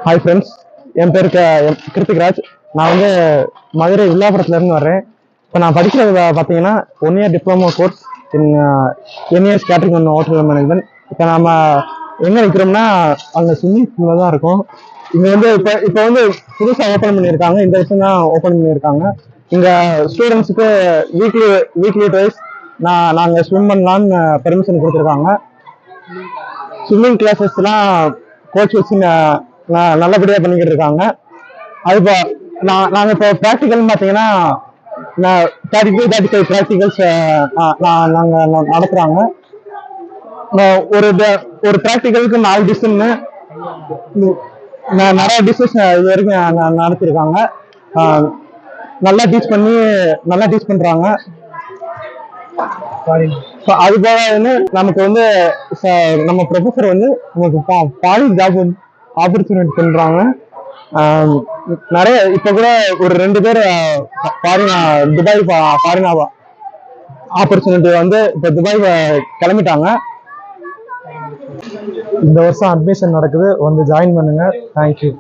Hi friends, என் பேர் கிருத்திக்ராஜ். நான் வந்து மதுரை வில்லாபுரத்துலேருந்து வர்றேன். இப்போ நான் படிக்கிறது பார்த்தீங்கன்னா 1 year diploma course in NAS catering and hotel management. இப்போ நம்ம எங்கே நிற்கிறோம்னா அங்கே ஸ்விம்மிங் பூலில் தான் இருக்கோம். இங்கே வந்து இப்போ வந்து புதுசாக ஓப்பன் பண்ணியிருக்காங்க. இந்த வருஷம் தான் ஓப்பன் பண்ணியிருக்காங்க. இங்கே ஸ்டூடெண்ட்ஸுக்கு வீக்லி ட்வைஸ் நாங்கள் ஸ்விம் பண்ணலான்னு பெர்மிஷன் கொடுத்துருக்காங்க. ஸ்விம்மிங் கிளாஸஸ்லாம் கோச் வச்சு நல்லபடியாக பண்ணிக்கிட்டு இருக்காங்க. அது இப்போ நாங்கள் இப்போ ப்ராக்டிக்கல்னு பார்த்தீங்கன்னா 32-35 ப்ராக்டிகல்ஸ் நாங்கள் நடத்துகிறாங்க. ஒரு ப்ராக்டிக்கலுக்கு 4 டிஷ்ஷுன்னு நிறைய டிஷ்ஷஸ் இது வரைக்கும் நடத்திருக்காங்க. நல்லா டீச் பண்ணுறாங்க. அது போக வந்து நமக்கு வந்து நம்ம ப்ரொஃபஸர் வந்து நமக்கு ஃபாரின் ஜாப் ஆப்பர்ச்சுனிட்டி பண்றாங்க. நிறைய இப்ப கூட ஒரு 2 பேர் துபாய் ஃபாரின் ஆப்பர்ச்சுனிட்டி வந்து இப்ப துபாய் கிளம்பிட்டாங்க. இந்த வருஷம் அட்மிஷன் நடக்குது, வந்து ஜாயின் பண்ணுங்க. தேங்க்யூ.